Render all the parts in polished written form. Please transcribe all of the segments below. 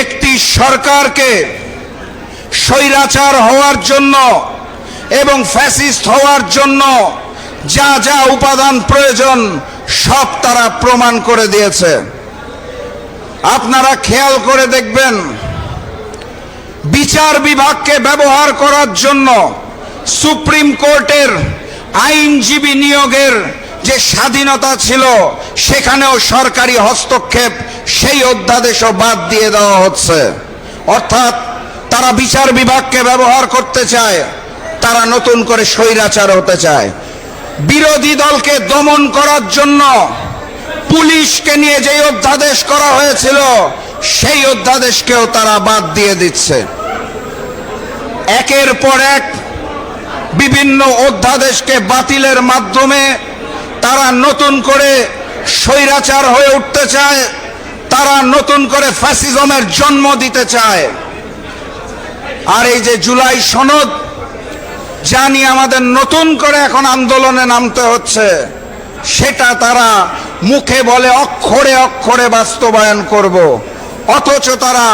একটি সরকারকে স্বৈরাচার হওয়ার জন্য এবং ফ্যাসিস্ট হওয়ার জন্য যা যা উপাদান প্রয়োজন সব তারা প্রমাণ করে দিয়েছে। আপনারা খেয়াল করে দেখবেন, বিচার বিভাগকে ব্যবহার করার জন্য সুপ্রিম কোর্টের আইনজীবী নিয়োগের যে স্বাধীনতা ছিল, সেখানেও সরকারি হস্তক্ষেপ, সেই অধ্যাদেশও বাদ দিয়ে দেওয়া হচ্ছে। অর্থাৎ তারা বিচার বিভাগকে ব্যবহার করতে চায়, তারা নতুন করে স্বৈরাচার হতে চায়। বিরোধী দলকে দমন করার জন্য পুলিশকে নিয়ে যে অধ্যাদেশ করা হয়েছিল, সেই অধ্যাদেশকেও তারা বাদ দিয়ে দিচ্ছে। একের পর এক বিভিন্ন অধ্যাদেশকে বাতিলের মাধ্যমে তারা নতুন করে স্বৈরাচার হয়ে উঠতে চায়, তারা নতুন করে ফ্যাসিজমের জন্ম দিতে চায়। আর এই যে জুলাই সনদ, জানি আমাদের নতুন করে এখন আন্দোলনে নামতে হচ্ছে, সেটা তারা মুখে বলে অক্ষরে অক্ষরে বাস্তবায়ন করব, অথচ তারা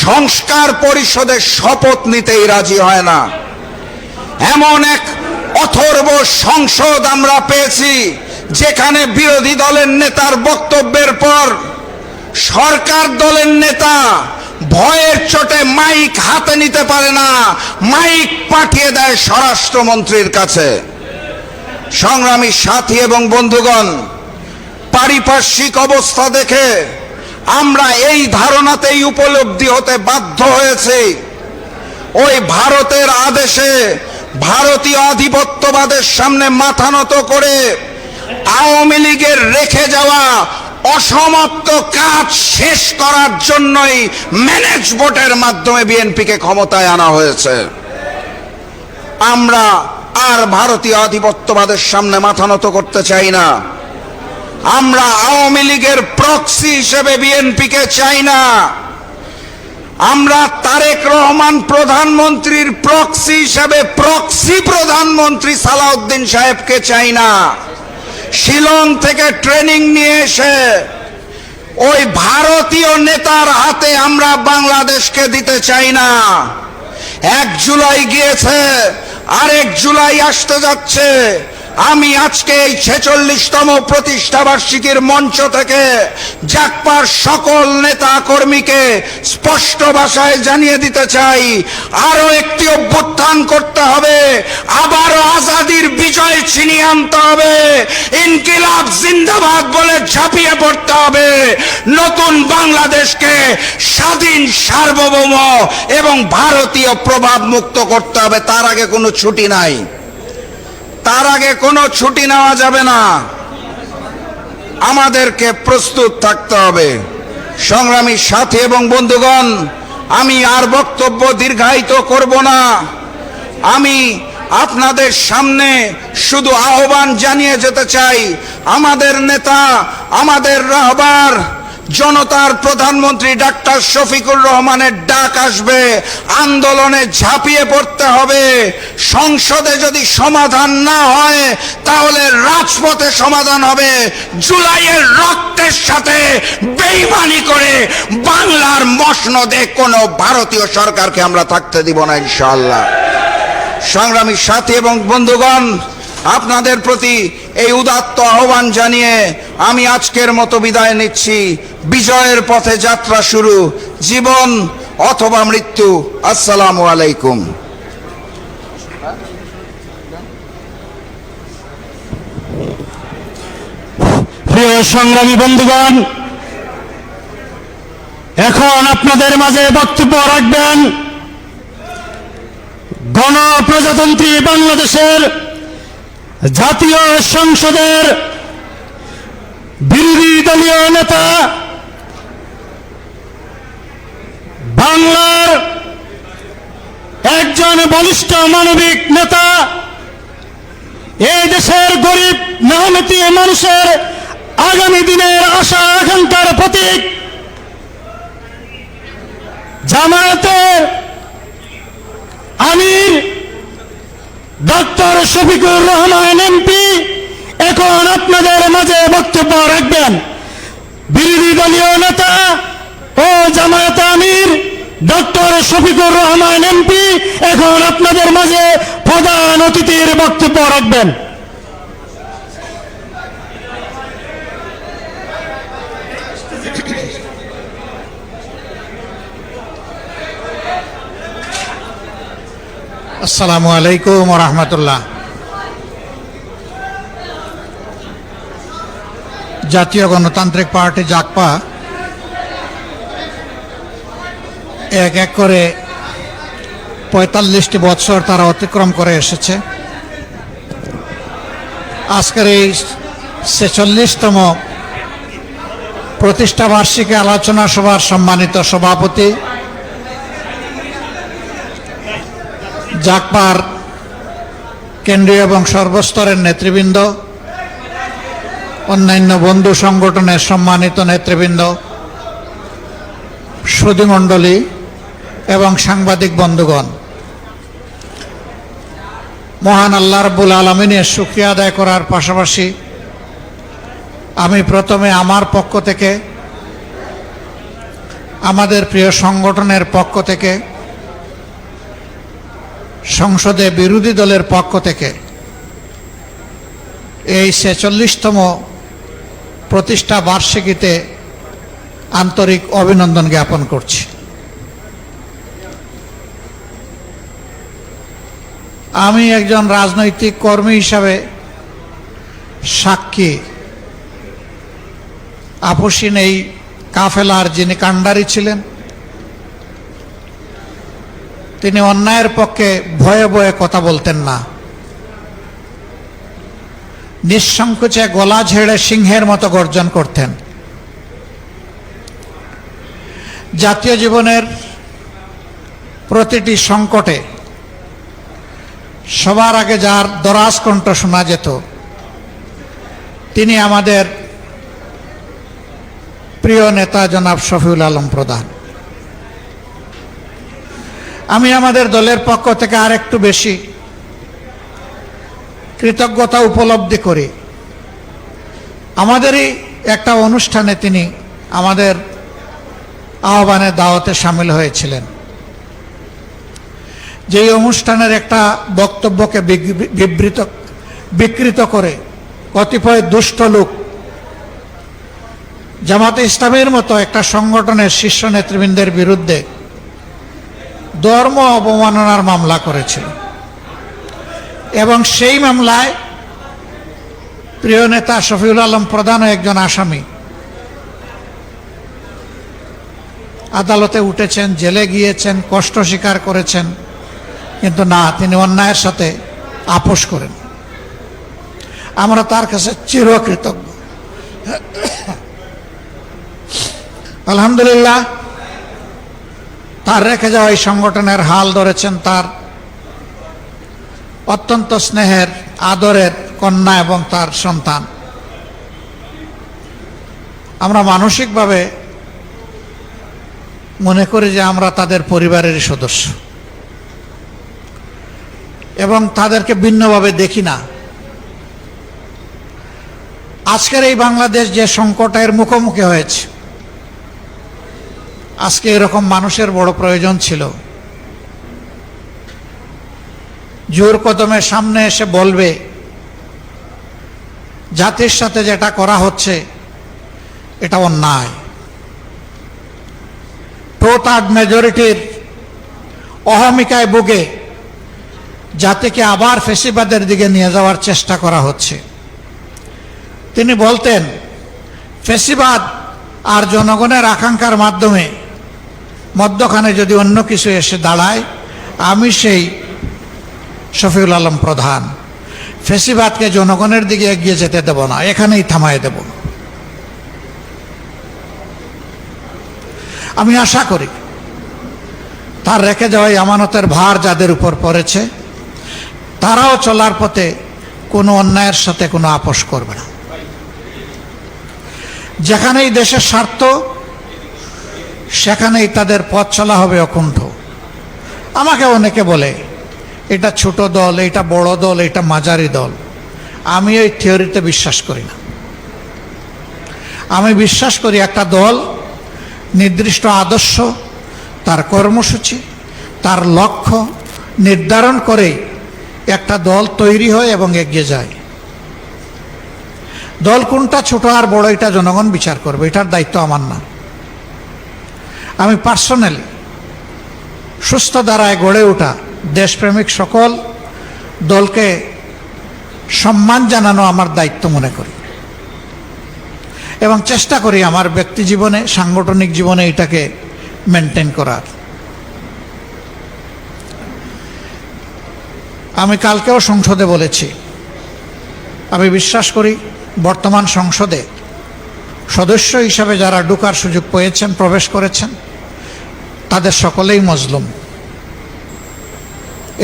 সংস্কার পরিষদের শপথ নিতেই রাজি হয় না। এমন এক অথর্ব সংসদ আমরা পেয়েছি, যেখানে বিরোধী দলের নেতার বক্তব্যের পর সরকার দলের নেতা ভয়ের চোটে মাইক হাতে নিতে পারে না, মাইক পাঠিয়ে দেয় স্বরাষ্ট্রমন্ত্রীর কাছে। সংগ্রামী সাথী এবং বন্ধুগণ, পারিপার্শ্বিক অবস্থা দেখে আমরা এই ধারণাতেই উপলব্ধি হতে বাধ্য হয়েছি, ওই ভারতের আদেশে ভারতীয় আধিপত্যবাদের সামনে মাথা নত করে আওয়ামী লীগের রেখে যাওয়া অসমাপ্ত কাজ শেষ করার জন্যই ম্যানেজ ভোটের মাধ্যমে বিএনপিকে ক্ষমতায় আনা হয়েছে। আমরা আর ভারতীয় আধিপত্যবাদের সামনে মাথা নত করতে চাই না। আমরা আওয়ামী লীগের প্রক্সি হিসেবে বিএনপিকে চাই না। আমরা তারেক রহমান প্রধানমন্ত্রীর প্রক্সি হিসেবে প্রক্সি প্রধানমন্ত্রী সালাউদ্দিন সাহেবকে চাই না। শিলং থেকে ট্রেনিং নিয়ে এসে ওই ভারতীয় নেতার হাতে আমরা বাংলাদেশকে দিতে চাই না। 1 জুলাই গিয়েছে, আরেক জুলাই আসতে যাচ্ছে। আমি আজকে এই 46তম প্রতিষ্ঠাবার্ষিকীর মঞ্চ থেকে জাগপার সকল নেতা কর্মীকে স্পষ্ট ভাষায় জানিয়ে দিতে চাই, আরো একটি অভ্যুত্থান করতে হবে, আবারও আজাদির বিজয় ছিনিয়ে আনতে হবে, ইনকিলাব জিন্দাবাদ বলে ঝাঁপিয়ে পড়তে হবে, নতুন বাংলাদেশকে স্বাধীন, সার্বভৌম এবং ভারতীয় প্রভাব মুক্ত করতে হবে। তার আগে কোনো ছুটি নাই, তার আগে কোনো ছুটি নেওয়া যাবে না। আমাদেরকে প্রস্তুত থাকতে হবে। সংগ্রামী সাথী এবং বন্ধুগণ, আমি আর বক্তব্য দীর্ঘায়িত করব না। আমি আপনাদের সামনে শুধু আহ্বান জানিয়ে যেতে চাই, আমাদের নেতা, আমাদের রাহবার, জনতার প্রধানমন্ত্রী ডাক্তার শফিকুর রহমানের ডাক আসবে, আন্দোলনে ঝাঁপিয়ে পড়তে হবে। সংসদে যদি সমাধান না হয়, তাহলে রাজপথে সমাধান হবে। জুলাইয়ের রক্তের সাথে বেইমানি করে বাংলার মসনদে কোনো ভারতীয় সরকারকে আমরা থাকতে দিব না, ইনশাআল্লাহ। সংগ্রামী সাথী এবং বন্ধুগণ, আপনাদের প্রতি এই উদাত্ত আহ্বান জানিয়ে আমি আজকের মতো বিদায় নিচ্ছি। বিজয়ের পথে যাত্রা শুরু, জীবন অথবা মৃত্যু। আসসালামু আলাইকুম। প্রিয় সংগ্রামী বন্ধুগণ, এখন আপনাদের মাঝে বক্তব্য রাখবেন গণপ্রজাতন্ত্রী বাংলাদেশের জাতীয় সংসদের বিরোধী দলীয় নেতা, বাংলার একজন বলিষ্ঠ মানবিক নেতা, এই দেশের গরিব মেহনতি মানুষের আগামী দিনের আশা আকাঙ্ক্ষার প্রতীক, জামায়াতের আমির ডক্টর শফিকুর রহমান এমপি এখন আপনাদের মাঝে বক্তব্য রাখবেন। বিরোধী দলীয় নেতা ও জামায়াত ডক্টর শফিকুর রহমান এমপি এখন আপনাদের মাঝে প্রধান অতিথির বক্তব্য রাখবেন। আসসালামু আলাইকুম ওয়া রাহমাতুল্লাহ। জাতীয় গণতান্ত্রিক পার্টি জাকপা এক এক করে ৪৫টি বৎসর তারা অতিক্রম করে এসেছে। আজকের এই ৪৬তম প্রতিষ্ঠা বার্ষিকী আলোচনা সভার সম্মানিত সভাপতি, জাকপার কেন্দ্রীয় এবং সর্বস্তরের নেতৃবৃন্দ, অন্যান্য বন্ধু সংগঠনের সম্মানিত নেতৃবৃন্দ, সুধীমণ্ডলী এবং সাংবাদিক বন্ধুগণ, মহান আল্লাহ রাব্বুল আলামিনের শুকরিয়া আদায় করার পাশাপাশি আমি প্রথমে আমার পক্ষ থেকে, আমাদের প্রিয় সংগঠনের পক্ষ থেকে, সংসদে বিরোধী দলের পক্ষ থেকে এই ৪৬তম প্রতিষ্ঠা বার্ষিকীতে আন্তরিক অভিনন্দন জ্ঞাপন করছি। আমি একজন রাজনৈতিক কর্মী হিসাবে সাক্ষী, আপসীন এই কাফেলার যিনি কাণ্ডারি ছিলেন, তিনি অন্যায়ের পক্ষে ভয়ে ভয়ে কথা বলতেন না, নিঃসংকোচে গলা ঝেড়ে সিংহের মতো গর্জন করতেন। জাতীয় জীবনের প্রতিটি সংকটে সবার আগে যার দরাজ কণ্ঠ শোনা যেত, তিনি আমাদের প্রিয় নেতা জনাব শফিউল আলম প্রধান। আমি আমাদের দলের পক্ষ থেকে আর একটু বেশি কৃতজ্ঞতা উপলব্ধি করি। আমাদেরই একটা অনুষ্ঠানে তিনি আমাদের আহ্বানে দাওয়াতে সামিল হয়েছিলেন। যেই অনুষ্ঠানের একটা বক্তব্যকে বিকৃত করে কতিপয় দুষ্ট লোক জামাতে ইসলামের মতো একটা সংগঠনের শীর্ষ নেতৃবৃন্দের বিরুদ্ধে ধর্ম অবমাননার মামলা করেছিল এবং সেই মামলায় প্রিয় নেতা শফিউল আলম প্রধানও একজন আসামি। আদালতে উঠেছেন, জেলে গিয়েছেন, কষ্ট স্বীকার করেছেন, কিন্তু না, তিনি অন্যায়ের সাথে আপোষ করেন। আমরা তার কাছে চিরকৃতজ্ঞ। আলহামদুলিল্লাহ, তার রেখে যাওয়া এই সংগঠনের হাল ধরেছেন তার অত্যন্ত স্নেহের আদরের কন্যা এবং তার সন্তান। আমরা মানসিকভাবে মনে করি যে আমরা তাদের পরিবারের সদস্য এবং তাদেরকে ভিন্নভাবে দেখি না। আজকের এই বাংলাদেশ যে সংকটের মুখোমুখি হয়েছে, আজকে এরকম মানুষের বড় প্রয়োজন ছিল, জোর কদমে সামনে এসে বলবে জাতির সাথে যেটা করা হচ্ছে এটা অন্যায়। 2/3 মেজরিটির অহমিকায় ভুগে জাতিকে আবার ফ্যাসিবাদের দিকে নিয়ে যাওয়ার চেষ্টা করা হচ্ছে। তিনি বলতেন, ফ্যাসিবাদ আর জনগণের আকাঙ্ক্ষার মাধ্যমে মধ্যখানে যদি অন্য কিছু এসে দাঁড়ায়, আমি সেই শফিউল আলম প্রধান ফ্যাসিবাদকে জনগণের দিকে এগিয়ে যেতে দেব না, এখানেই থামায় দেব। আমি আশা করি তার রেখে যাওয়া আমানতের ভার যাদের উপর পড়েছে, তারাও চলার পথে কোনো অন্যায়ের সাথে কোনো আপোষ করবে না। যেখানেই দেশের স্বার্থ, সেখানেই তাদের পথ চলা হবে অকুণ্ঠ। আমাকে অনেকে বলে এটা ছোট দল, এটা বড় দল, এটা মাঝারি দল। আমি এই থিওরিতে বিশ্বাস করি না। আমি বিশ্বাস করি একটা দল নির্দিষ্ট আদর্শ, তার কর্মসূচি, তার লক্ষ্য নির্ধারণ করে একটা দল তৈরি হয় এবং এগিয়ে যায়। দল কোনটা ছোট আর বড় এটা জনগণ বিচার করবে, এটার দায়িত্ব আমার না। আমি পার্সোনালি সুস্থ ধারায় গড়ে ওঠা দেশপ্রেমিক সকল দলকে সম্মান জানানো আমার দায়িত্ব মনে করি এবং চেষ্টা করি আমার ব্যক্তি জীবনে, সাংগঠনিক জীবনে এটাকে মেনটেন করার। আমি কালকেও সংসদে বলেছি, আমি বিশ্বাস করি বর্তমান সংসদে সদস্য হিসাবে যারা ঢোকার সুযোগ পেয়েছেন, প্রবেশ করেছেন, তাদের সকলেই মজলুম।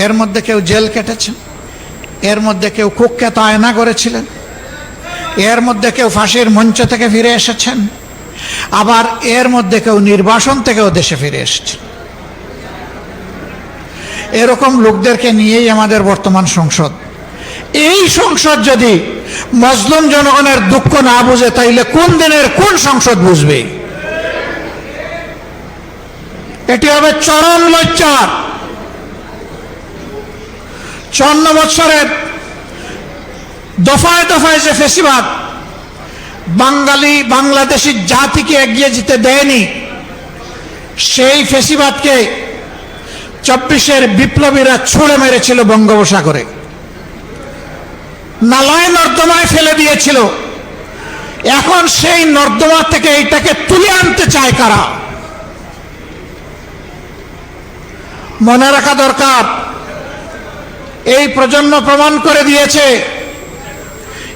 এর মধ্যে কেউ জেল কেটেছেন, এর মধ্যে কেউ কুখ্যাত আয়না করেছিলেন, এর মধ্যে কেউ ফাঁসির মঞ্চ থেকে ফিরে এসেছেন, আবার এর মধ্যে কেউ নির্বাসন থেকেও দেশে ফিরে এসেছেন। এরকম লোকদেরকে নিয়েই আমাদের বর্তমান সংসদ। এই সংসদ যদি মজলুম জনগণের দুঃখ না বুঝে, তাইলে কোন দিনের কোন সংসদ বুঝবে? এটি হবে চরম লজ্জার। 54 বছরের দফায় দফায় যে ফেসিবাদ বাংলাদেশি জাতিকে এগিয়ে যেতে দেয়নি, সেই ফেসিবাদকে 24-এর বিপ্লবীরা ছুঁড়ে মেরেছিল বঙ্গোপসাগরে, নালায় নর্দমায় ফেলে দিয়েছিল। এখন সেই নর্দমা থেকে এটাকে তুলে আনতে চায় কারা? মনে রাখা দরকার, এই প্রজন্ম প্রমাণ করে দিয়েছে,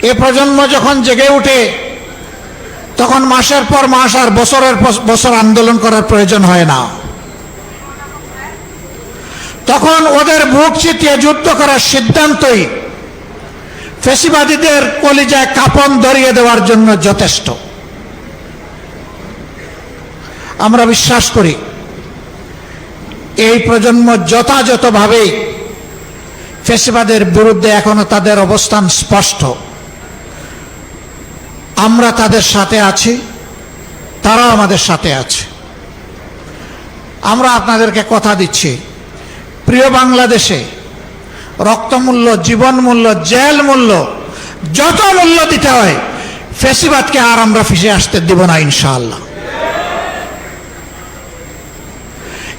এ প্রজন্ম যখন জেগে উঠে তখন মাসের পর মাস আর বছরের পর বছর আন্দোলন করার প্রয়োজন হয় না। তখন ওদের বুক চিতিয়ে যুদ্ধ করার সিদ্ধান্তই ফ্যাসিবাদীদের কলিজায় কাঁপন ধরিয়ে দেওয়ার জন্য যথেষ্ট। আমরা বিশ্বাস করি এই প্রজন্ম যথাযথভাবে ফ্যাসিবাদের বিরুদ্ধে এখনো তাদের অবস্থান স্পষ্ট। আমরা তাদের সাথে আছি, তারাও আমাদের সাথে আছে। আমরা আপনাদেরকে কথা দিচ্ছি, প্রিয় বাংলাদেশে রক্তমূল্য, জীবন মূল্য, জেল মূল্য, যত মূল্য দিতে হয়, ফ্যাসিবাদকে আর আমরা ফিরে আসতে দিব না ইনশাআল্লাহ।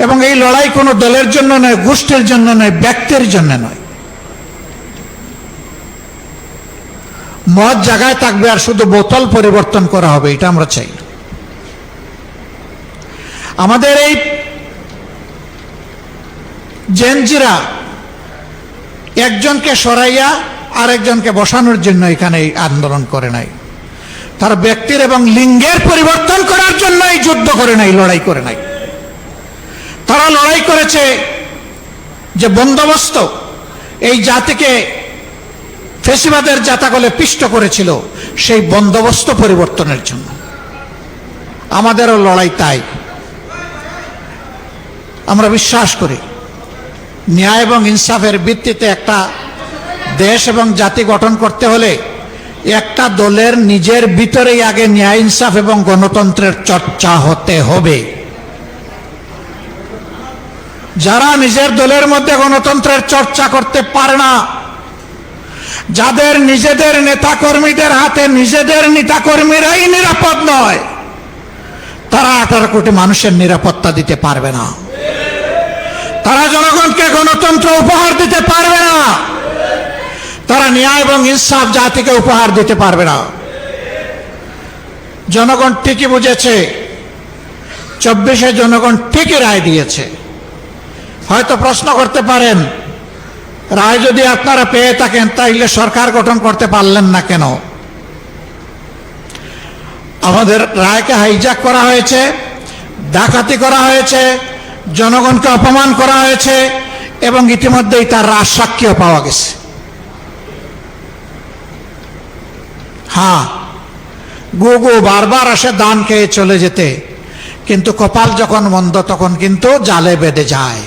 এবং এই লড়াই কোনো দলের জন্য নয়, গোষ্ঠীর জন্য নয়, ব্যক্তির জন্য নয়। মদ জায়গায় থাকবে আর শুধু বোতল পরিবর্তন করা হবে, এটা আমরা চাই না। আমাদের এই জেনজিরা একজনকে সরাইয়া আরেকজনকে বসানোর জন্য এখানে আন্দোলন করে নাই, তারা ব্যক্তির এবং লিঙ্গের পরিবর্তন করার জন্য এই যুদ্ধ করে নাই, লড়াই করে নাই। তারা লড়াই করেছে যে বন্দোবস্ত এই জাতিকে ফ্যাসিবাদের জাতাকলে পিষ্ট করেছিল, সেই বন্দোবস্ত পরিবর্তনের জন্য। আমাদেরও লড়াই তাই। আমরা বিশ্বাস করি ন্যায় এবং ইনসাফের ভিত্তিতে একটা দেশ এবং জাতি গঠন করতে হলে একটা দলের নিজের ভিতরেই আগে ন্যায়, ইনসাফ এবং গণতন্ত্রের চর্চা হতে হবে। যারা নিজের দলের মধ্যে গণতন্ত্রের চর্চা করতে পারে না, যাদের নিজেদের নেতাকর্মীদের হাতে নিজেদের নেতাকর্মীরাই নিরাপদ নয়, তারা 18 কোটি মানুষের নিরাপত্তা দিতে পারবে না। তারা জনগণকে গণতন্ত্র উপহার দিতে পারবে না। তারা ন্যায় এবং ইনসাফ জাতিকে উপহার দিতে পারবে না। জনগণ ঠিকই বুঝেছে, 24-এ জনগণ ঠিকই রায় দিয়েছে। হয়তো প্রশ্ন করতে পারেন, রায় যদি আপনারা পেয়ে থাকেন তাইলে সরকার গঠন করতে পারলেন না কেন? আমাদের রায়কে হাইজ্যাক করা হয়েছে, ডাকাতি করা হয়েছে, জনগণকে অপমান করা হয়েছে এবং ইতিমধ্যেই তার রাজসাক্ষীও পাওয়া গেছে। হ্যাঁ, গুগু বারবার আসে দান খেয়ে চলে যেতে, কিন্তু কপাল যখন মন্দ তখন কিন্তু জালে বেঁধে যায়।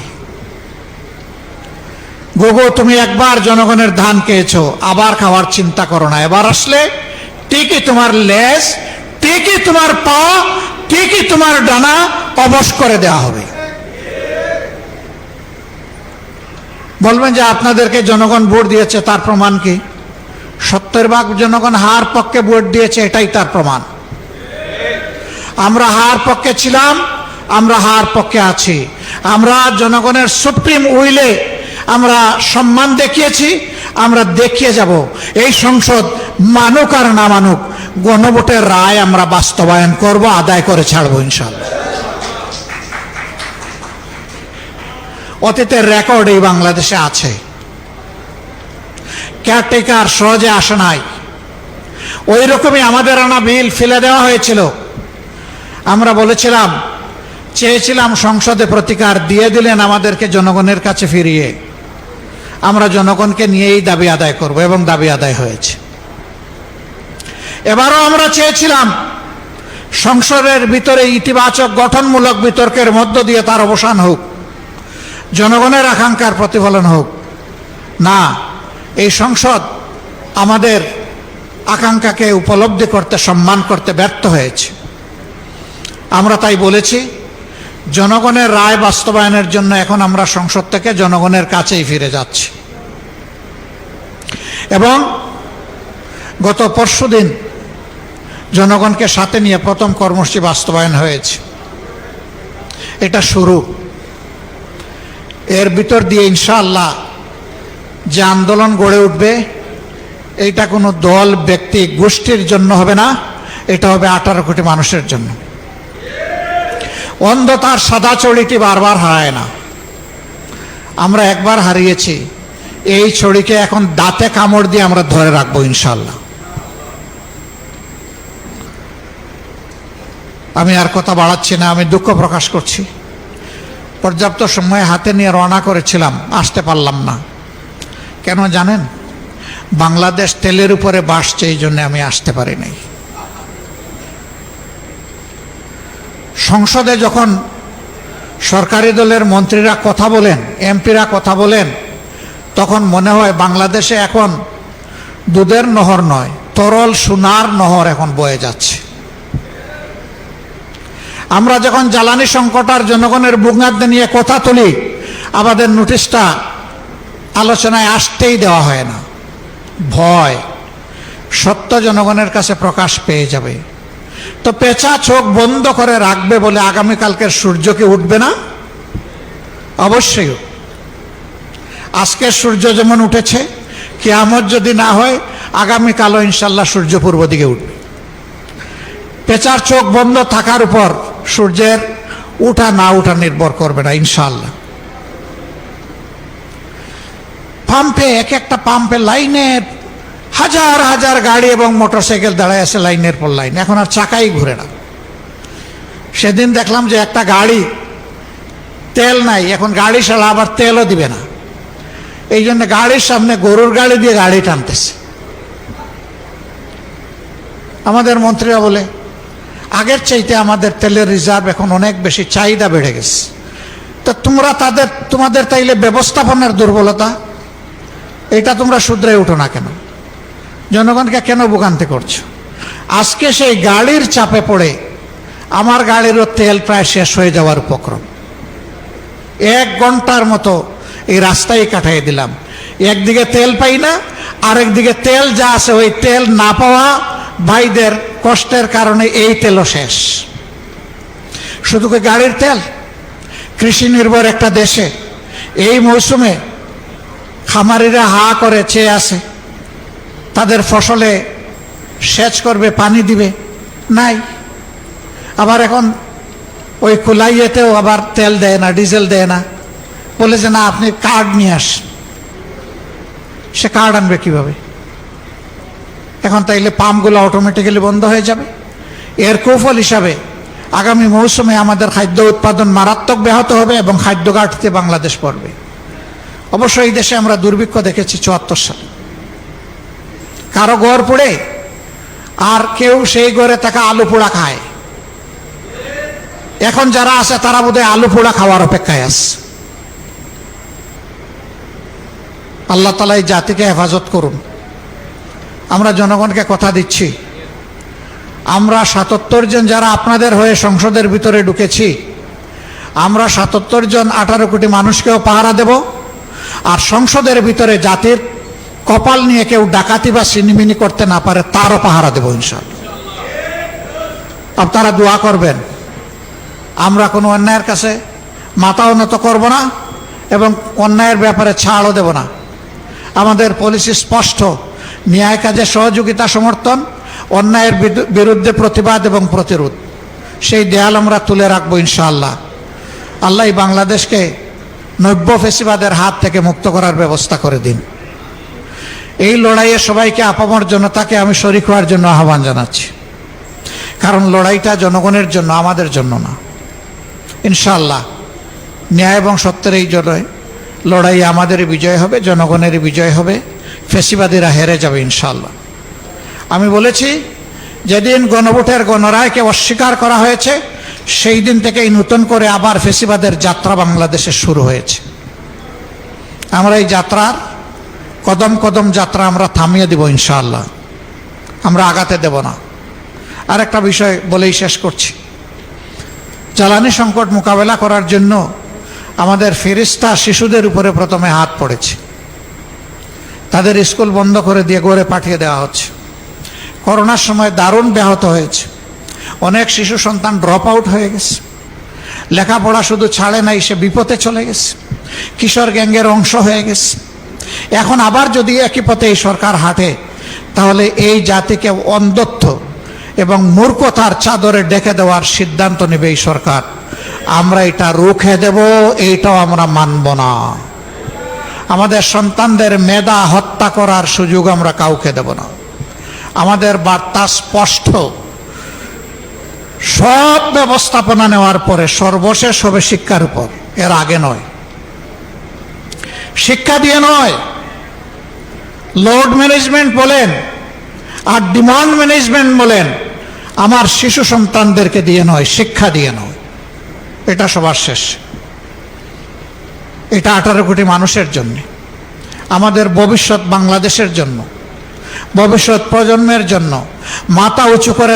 গুগু, তুমি একবার জনগণের ধান খেয়েছো, আবার খাওয়ার চিন্তা করো না। এবার আসলে ঠিকই তোমার লেজ, ঠিকই তোমার পা, ঠিকই তোমার ডানা অবশ করে দেওয়া হবে। বলবেন যে আপনাদেরকে জনগণ ভোট দিয়েছে, তার প্রমাণ কি? 70% জনগণ হার পক্ষে ভোট দিয়েছে, এটাই তার প্রমাণ। আমরা হার পক্ষে ছিলাম, আমরা হার পক্ষে আছি। আমরা জনগণের সুপ্রিম উইলে আমরা সম্মান দেখিয়েছি, আমরা দেখিয়ে যাব। এই সংসদ মানুক আর না মানুক, গণভোটের রায় আমরা বাস্তবায়ন করব, আদায় করে ছাড়বো ইনশাআল্লাহ। অতীতের রেকর্ড এই বাংলাদেশে আছে। কেয়ারটেকার সহজে আসে নাই, ওই রকমই আমাদের আনা বিল ফেলে দেওয়া হয়েছিল। আমরা বলেছিলাম, চেয়েছিলাম সংসদে প্রতিকার, দিয়ে দিলেন আমাদেরকে জনগণের কাছে ফিরিয়ে। আমরা জনগণকে নিয়েই দাবি আদায় করব, এবং দাবি আদায় হয়েছে। এবারও আমরা চেয়েছিলাম সংসদের ভিতরে ইতিবাচক গঠনমূলক বিতর্কের মধ্য দিয়ে তার অবসান হোক, জনগণের আকাঙ্ক্ষার প্রতিফলন হোক। না, এই সংসদ আমাদের আকাঙ্ক্ষাকে উপলব্ধি করতে, সম্মান করতে ব্যর্থ হয়েছে। আমরা তাই বলেছি, জনগণের রায় বাস্তবায়নের জন্য এখন আমরা সংসদ থেকে জনগণের কাছেই ফিরে যাচ্ছি। এবং গত পরশুদিন জনগণকে সাথে নিয়ে প্রথম কর্মসূচি বাস্তবায়ন হয়েছে। এটা শুরু। এর ভিতর দিয়ে ইনশাআল্লাহ যে আন্দোলন গড়ে উঠবে, এইটা কোনো দল, ব্যক্তি, গোষ্ঠীর জন্য হবে না, এটা হবে 18 কোটি মানুষের জন্য। অন্ধতার সাদা ছড়িটি বারবার হারায় না। আমরা একবার হারিয়েছি, এই ছড়িকে এখন দাঁতে কামড় দিয়ে আমরা ধরে রাখবো ইনশাআল্লাহ। আমি আর কথা বাড়াচ্ছি না, আমি দুঃখ প্রকাশ করছি। পর্যাপ্ত সময় হাতে নিয়ে রওনা করেছিলাম, আসতে পারলাম না। কেন জানেন? বাংলাদেশ তেলের উপরে বাসছে, এই জন্য আমি আসতে পারি নাই। সংসদে যখন সরকারি দলের মন্ত্রীরা কথা বলেন, এমপিরা কথা বলেন, তখন মনে হয় বাংলাদেশে এখন দুধের নহর নয়, তরল সোনার নহর এখন বয়ে যাচ্ছে। আমরা যখন জ্বালানি সংকট আর জনগণের ভোগান্তি নিয়ে কথা তুলি, আমাদের নোটিশটা আলোচনায় আসতেই দেওয়া হয় না। ভয়, সত্য জনগণের কাছে প্রকাশ পেয়ে যাবে। তো পেঁচা চোখ বন্ধ করে রাখবে বলে আগামীকালকের সূর্য কি উঠবে না? অবশ্যই। আজকের সূর্য যেমন উঠেছে, কিয়ামত যদি না হয়, আগামীকালও ইনশাল্লাহ সূর্য পূর্ব দিকে উঠবে। পেঁচার চোখ বন্ধ থাকার উপর সূর্যের উঠা না উঠা নির্ভর করবে না ইনশাআল্লাহ। পাম্পে, এক একটা পাম্পে লাইনের হাজার হাজার গাড়ি এবং মোটরসাইকেল দাঁড়ায় আছে লাইনের পর লাইন, এখন আর চাকাই ঘুরে না। সেদিন দেখলাম যে একটা গাড়ি তেল নাই, এখন গাড়ি সারা আবার তেলও দিবে না, এই জন্য গাড়ির সামনে গরুর গাড়ি দিয়ে গাড়ি টানতেছে। আমাদের মন্ত্রীরা বলে, আগের চাইতে আমাদের তেলের রিজার্ভ এখন অনেক বেশি, চাহিদা বেড়ে গেছে। তো তোমাদের তাইলে ব্যবস্থাপনার দুর্বলতা, এটা তোমরা শুধরাই উঠো না কেন? জনগণকে কেন ভোগান্তি করছো? আজকে সেই গাড়ির চাপে পড়ে আমার গাড়িরও তেল প্রায় শেষ হয়ে যাওয়ার উপক্রম। 1 ঘন্টার মতো এই রাস্তায় কাটাই দিলাম। একদিকে তেল পাই না, আরেকদিকে তেল যা আছে ওই তেল না পাওয়া ভাইদের কষ্টের কারণে এই তেলও শেষ। শুধু কি গাড়ির তেল? কৃষি নির্ভর একটা দেশে এই মৌসুমে খামারিরা হা করে চেয়ে আছে, তাদের ফসলে সেচ করবে, পানি দিবে, নাই। আবার এখন ওই কুলাইয়েতেও আবার তেল দেয় না, ডিজেল দেয় না, বলে যে না আপনি কার্ড নিয়ে আসেন। সে কার্ড আনবে কিভাবে? এখন তাইলে পাম্পগুলো অটোমেটিক্যালি বন্ধ হয়ে যাবে। এর কৌফল হিসাবে আগামী মৌসুমে আমাদের খাদ্য উৎপাদন মারাত্মক ব্যাহত হবে এবং খাদ্য ঘাটতিতে বাংলাদেশ পড়বে। অবশ্য এই দেশে আমরা দুর্ভিক্ষ দেখেছি 74 সালে, কারো ঘর পড়ে আর কেউ সেই ঘরে থাকা আলু পোড়া খায়। এখন যারা আছে তারা বোধহয় আলু পোড়া খাওয়ার অপেক্ষায় আছে। আল্লাহ তাআলা এই জাতিকে হেফাজত করুন। আমরা জনগণকে কথা দিচ্ছি, আমরা 77 জন যারা আপনাদের হয়ে সংসদের ভিতরে ঢুকেছি, আমরা 77 জন 18 কোটি মানুষকেও পাহারা দেব। আর সংসদের ভিতরে জাতির কপাল নিয়ে কেউ ডাকাতি বা সিনিমিনি করতে না পারে তারও পাহারা দেব ইনশাআল্লাহ। আপনারা দোয়া করবেন, আমরা কোনো অন্যায়ের কাছে মাথা উন্নত করব না এবং অন্যায়ের ব্যাপারে ছাড়ও দেব না। আমাদের পলিসি স্পষ্ট, ন্যায় কাজে সহযোগিতা সমর্থন, অন্যায়ের বিরুদ্ধে প্রতিবাদ এবং প্রতিরোধ, সেই দেয়াল আমরা তুলে রাখবো ইনশাআল্লাহ। আল্লাহ বাংলাদেশকে নব্য ফেসিবাদের হাত থেকে মুক্ত করার ব্যবস্থা করে দিন। এই লড়াইয়ে সবাইকে আপামর জনতাকে আমি শরীক হওয়ার জন্য আহ্বান জানাচ্ছি, কারণ লড়াইটা জনগণের জন্য, আমাদের জন্য না। ইনশাআল্লাহ ন্যায় এবং সত্যের এই লড়াই আমাদেরই বিজয় হবে, জনগণেরই বিজয় হবে, ফেসিবাদীরা হেরে যাবে ইনশাআল্লাহ। আমি বলেছি, যেদিন গণভোটের গণরায়কে অস্বীকার করা হয়েছে সেই দিন থেকেই নতুন করে আবার ফেসিবাদের যাত্রা বাংলাদেশে শুরু হয়েছে। আমরা এই যাত্রার কদম কদম যাত্রা আমরা থামিয়ে দেব ইনশাআল্লাহ, আমরা আগাতে দেব না। আর একটা বিষয় বলেই শেষ করছি, জ্বালানি সংকট মোকাবেলা করার জন্য আমাদের ফেরেশতা শিশুদের উপরে প্রথমে হাত পড়েছে, তাদের স্কুল বন্ধ করে দিয়ে গড়ে পাঠিয়ে দেওয়া হচ্ছে। করোনার সময় দারুণ ব্যাহত হয়েছে, অনেক শিশু সন্তান ড্রপ আউট হয়ে গেছে, লেখাপড়া শুধু ছাড়ে নাই, সে বিপথে চলে গেছে, কিশোর গ্যাংয়ের অংশ হয়ে গেছে। এখন আবার যদি একই পথে এই সরকার হাঁটে, তাহলে এই জাতিকে অন্ধত্ব এবং মূর্খতার চাদরে ডেকে দেওয়ার সিদ্ধান্ত নেবে এই সরকার। আমরা এটা রুখে দেব, এইটাও আমরা মানব না। আমাদের সন্তানদের মেধা হত্যা করার সুযোগ আমরা কাউকে দেব না। আমাদের বার্তা স্পষ্ট, সব ব্যবস্থাপনা নেওয়ার পরে সর্বশেষ হবে শিক্ষার উপর, এর আগে নয়। শিক্ষা দিয়ে নয়, লোড ম্যানেজমেন্ট বলেন আর ডিমান্ড ম্যানেজমেন্ট বলেন, আমার শিশু সন্তানদেরকে দিয়ে নয়, শিক্ষা দিয়ে নয়। এটা সবার শেষ। এটা 18 কোটি মানুষের জন্য, আমাদের ভবিষ্যৎ বাংলাদেশের জন্য, ভবিষ্যৎ প্রজন্মের জন্য, মাথা উঁচু করে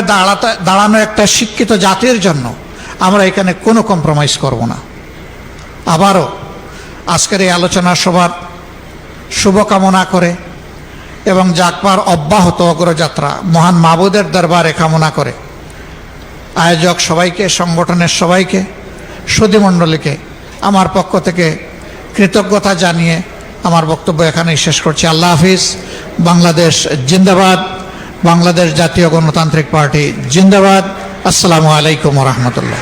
দাঁড়ানো একটা শিক্ষিত জাতির জন্য আমরা এখানে কোনো কম্প্রোমাইজ করব না। আবারও আজকের এই আলোচনা সবার শুভকামনা করে এবং যাকবার অব্যাহত অগ্রযাত্রা মহান মাবুদের দরবারে কামনা করে আয়োজক সবাইকে, সংগঠনের সবাইকে, সুধীমণ্ডলীকে আমার পক্ষ থেকে কৃতজ্ঞতা জানিয়ে আমার বক্তব্য এখানেই শেষ করছি। আল্লাহ হাফিজ। বাংলাদেশ জিন্দাবাদ। বাংলাদেশ জাতীয় গণতান্ত্রিক পার্টি জিন্দাবাদ। আসসালামু আলাইকুম ওয়া রাহমাতুল্লাহ।